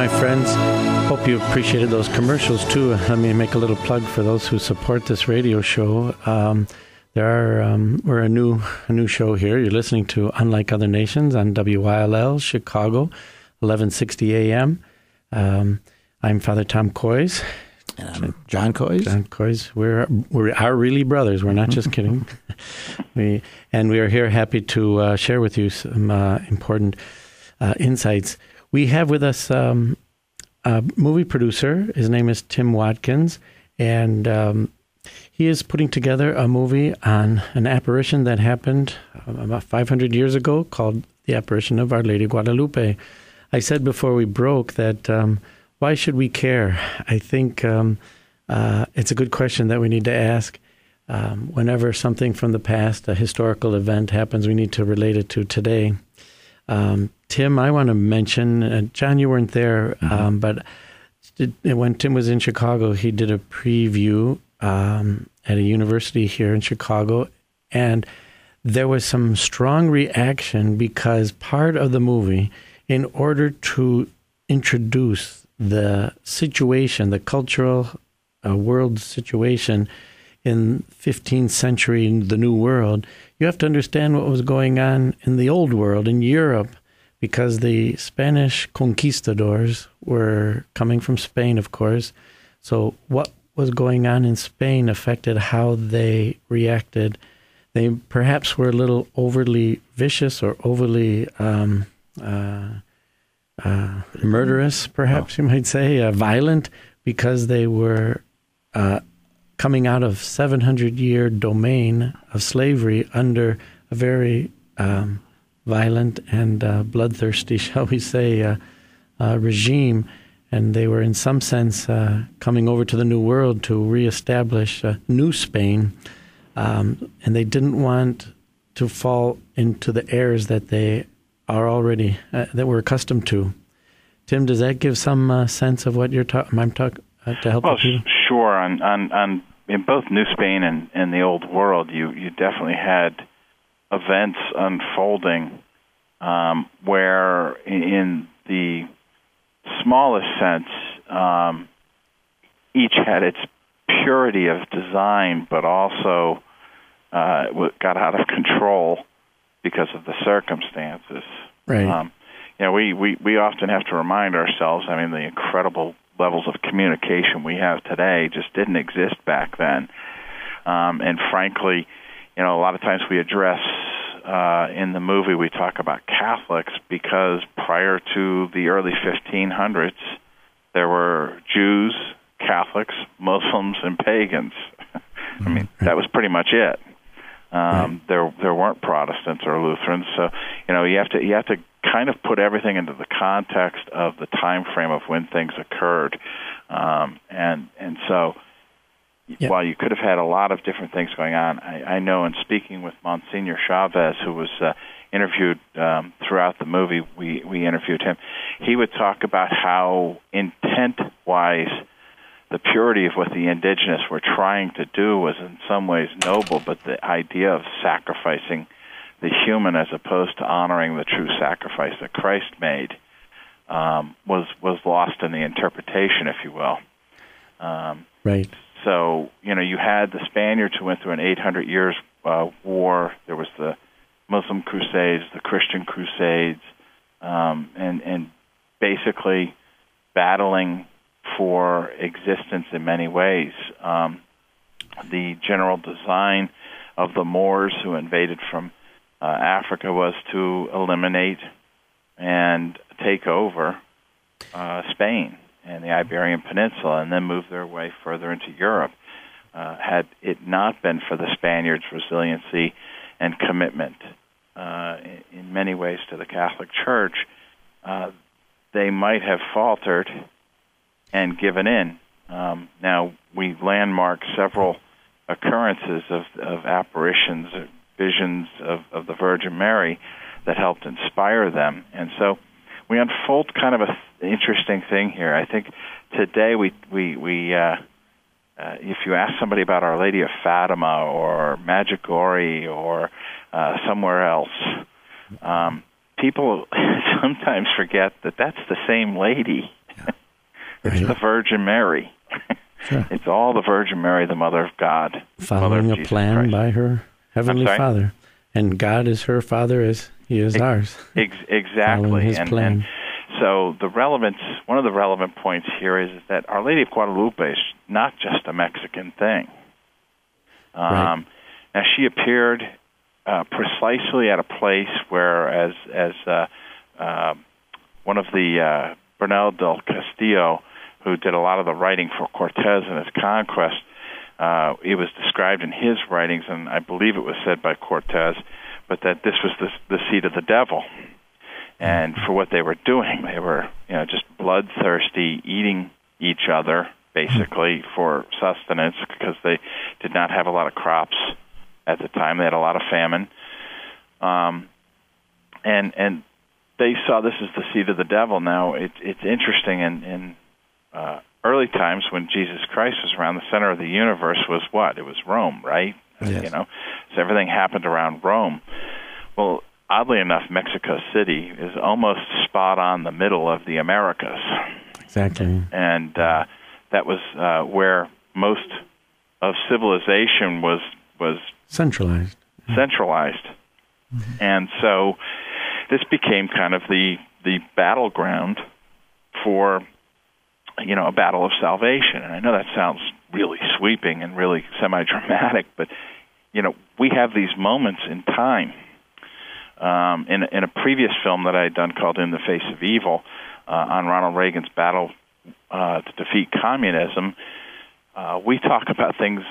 my friends. Hope you appreciated those commercials too. Let me make a little plug for those who support this radio show. We're a new show here. You're listening to Unlike Other Nations on WYLL Chicago, 1160 AM. I'm Father Tom Coys. And I'm John Coys. John Coys. We are really brothers. We're not just kidding. We are here happy to share with you some important insights. We have with us a movie producer. His name is Tim Watkins, and he is putting together a movie on an apparition that happened about 500 years ago called The Apparition of Our Lady Guadalupe. I said before we broke that why should we care? I think it's a good question that we need to ask. Whenever something from the past, a historical event happens, we need to relate it to today. Tim, I want to mention, John, you weren't there, but when Tim was in Chicago, he did a preview at a university here in Chicago, and there was some strong reaction because part of the movie, in order to introduce the situation, the cultural world situation in 15th century, in the New World, you have to understand what was going on in the Old World, in Europe, because the Spanish conquistadors were coming from Spain, of course. So what was going on in Spain affected how they reacted. They perhaps were a little overly vicious or overly murderous, perhaps you might say, violent, because they were coming out of 700-year domain of slavery under a very violent and bloodthirsty, shall we say, regime. And they were, in some sense, coming over to the New World to reestablish New Spain. And they didn't want to fall into the errors that they are already, that we're accustomed to. Tim, does that give some sense of what I'm talking to help you? Sure. On in both New Spain and the Old World, you definitely had events unfolding where, in the smallest sense, each had its purity of design, but also got out of control because of the circumstances. Right. We often have to remind ourselves, the incredible levels of communication we have today just didn't exist back then. And frankly, a lot of times we address, in the movie, we talk about Catholics because prior to the early 1500s, there were Jews, Catholics, Muslims, and pagans. That was pretty much it. There weren't Protestants or Lutherans, so you have to kind of put everything into the context of the time frame of when things occurred, and so while you could have had a lot of different things going on, I know in speaking with Monsignor Chavez, who was interviewed throughout the movie, we interviewed him. He would talk about how intent-wise the purity of what the indigenous were trying to do was in some ways noble, but the idea of sacrificing the human as opposed to honoring the true sacrifice that Christ made was lost in the interpretation, if you will. Right. So, you had the Spaniards who went through an 800 years war. There was the Muslim Crusades, the Christian Crusades, and basically battling for existence in many ways. The general design of the Moors who invaded from Africa was to eliminate and take over Spain and the Iberian Peninsula and then move their way further into Europe. Had it not been for the Spaniards' resiliency and commitment in many ways to the Catholic Church, they might have faltered and given in. Now, we landmark several occurrences of apparitions, visions of the Virgin Mary that helped inspire them. And so we unfold kind of an interesting thing here. I think today we if you ask somebody about Our Lady of Fatima or Medjugorje or somewhere else, people sometimes forget that that's the same lady. It's the Virgin Mary. Sure. It's all the Virgin Mary, the Mother of God. Following a plan by her Heavenly Father. And God is her Father as He is ours. Exactly. Following His plan. So one of the relevant points here is that Our Lady of Guadalupe is not just a Mexican thing. Right. Now, she appeared precisely at a place where, as one of the Bernal del Castillo, who did a lot of the writing for Cortez and his conquest, it was described in his writings, and I believe it was said by Cortez, but that this was the seat of the devil. And for what they were doing, they were just bloodthirsty, eating each other, basically, for sustenance, because they did not have a lot of crops at the time. They had a lot of famine. And they saw this as the seat of the devil. Now, it's interesting, in early times when Jesus Christ was around, the center of the universe was what? It was Rome, right? Yes. So everything happened around Rome. Well, oddly enough, Mexico City is almost spot on the middle of the Americas. Exactly. And that was where most of civilization was centralized. Mm-hmm. And so this became kind of the battleground for a battle of salvation. And I know that sounds really sweeping and really semi-dramatic, but we have these moments in time. In a previous film that I had done called In the Face of Evil, on Ronald Reagan's battle to defeat communism, we talk about things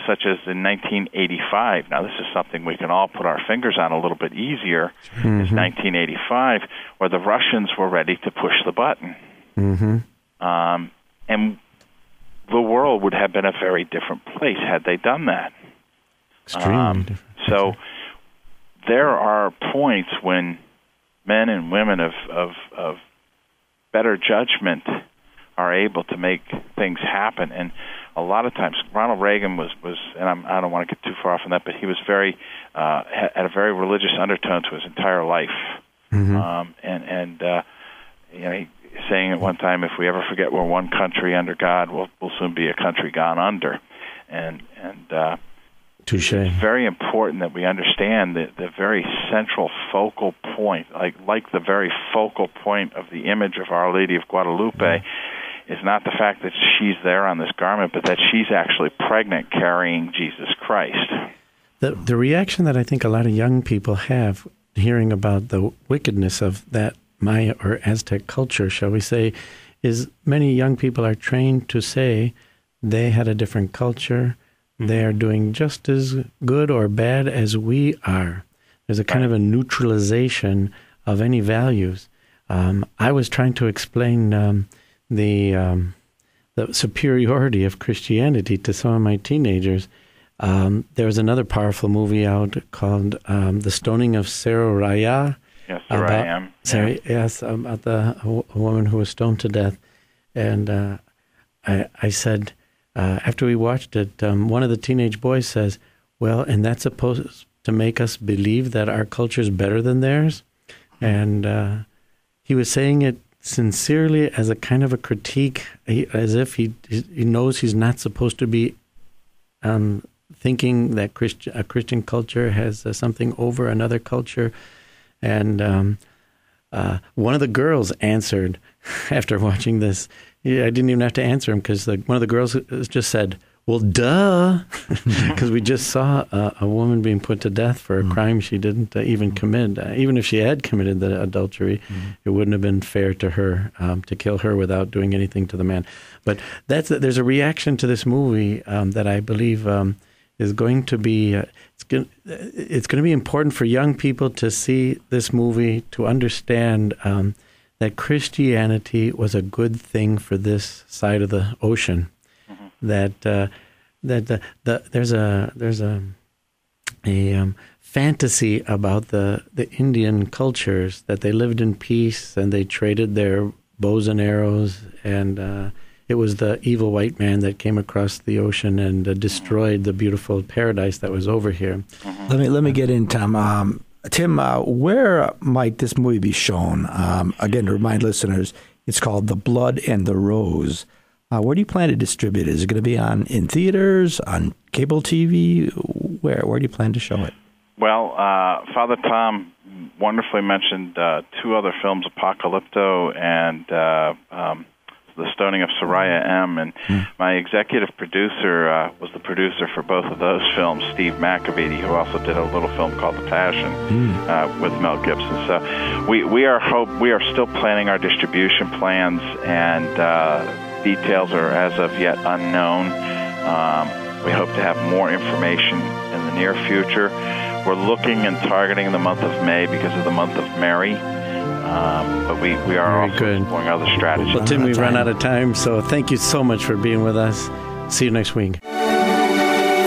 such as in 1985. Now, this is something we can all put our fingers on a little bit easier. Mm-hmm. Is 1985, where the Russians were ready to push the button. Mm-hmm. And the world would have been a very different place had they done that. Extremely different. So there are points when men and women of better judgment are able to make things happen. And a lot of times, Ronald Reagan was and I don't want to get too far off on that, but he was had a very religious undertone to his entire life. Mm-hmm. He saying at one time, if we ever forget we're one country under God, we'll soon be a country gone under. And Touche. It's very important that we understand the very central focal point, like the very focal point of the image of Our Lady of Guadalupe, is not the fact that she's there on this garment, but that she's actually pregnant carrying Jesus Christ. The reaction that I think a lot of young people have hearing about the wickedness of that Maya or Aztec culture, shall we say, is many young people are trained to say they had a different culture. They are doing just as good or bad as we are. There's a kind of a neutralization of any values. I was trying to explain the superiority of Christianity to some of my teenagers. There was another powerful movie out called The Stoning of Cerro Raya. Yes, there I am. Yes, about a woman who was stoned to death. And I said, after we watched it, one of the teenage boys says, well, and that's supposed to make us believe that our culture is better than theirs? And he was saying it sincerely as a kind of a critique, as if he knows he's not supposed to be thinking that a Christian culture has something over another culture. And one of the girls answered after watching this. I didn't even have to answer him because one of the girls just said, well, duh, because we just saw a woman being put to death for a crime she didn't even commit. Even if she had committed the adultery, it wouldn't have bbeen fair to her to kill her without doing anything to the man. But there's a reaction to this movie that I believe is going to be it's going to be important for young people to see this movie, to understand that Christianity was a good thing for this side of the ocean. That there's a fantasy about the Indian cultures, that they lived in peace and they traded their bows and arrows, and it was the evil white man that came across the ocean and destroyed the beautiful paradise that was over here. Let me get in, Tom. Tim, where might this movie be shown? Again, to remind listeners, It's called The Blood and the Rose. Where do you plan to distribute it? Is it going to be in theaters, on cable TV? Where do you plan to show it? Well, Father Tom wonderfully mentioned two other films, Apocalypto and The Stoning of Soraya M. And my executive producer was the producer for both of those films, Steve McAbeedy, who also did a little film called The Passion with Mel Gibson. So we are still planning our distribution plans, and details are as of yet unknown. We hope to have more information in the near future. We're looking and targeting the month of May because of the month of Mary. But we are also exploring other strategies. Well, Tim, we've run out of time, so thank you so much for being with us. See you next week.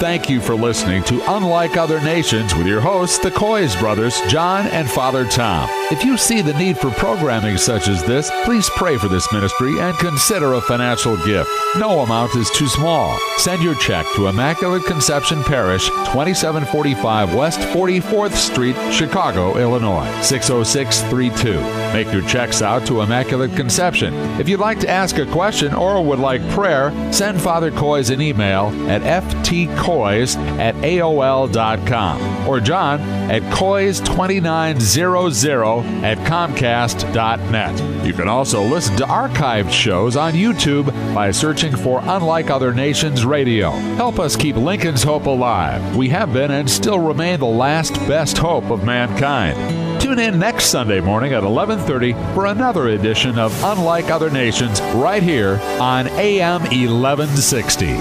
Thank you for listening to Unlike Other Nations with your hosts, the Coys brothers, John and Father Tom. If you see the need for programming such as this, please pray for this ministry and consider a financial gift. No amount is too small. Send your check to Immaculate Conception Parish, 2745 West 44th Street, Chicago, Illinois, 60632. Make your checks out to Immaculate Conception. If you'd like to ask a question or would like prayer, send Father Coys an email at ftcoys@aol.com or John at coys2900@comcast.net. You can also listen to archived shows on YouTube by searching for Unlike Other Nations Radio. Help us keep Lincoln's hope alive. We have been and still remain the last best hope of mankind. Tune in next Sunday morning at 11:30 for another edition of Unlike Other Nations right here on AM 1160.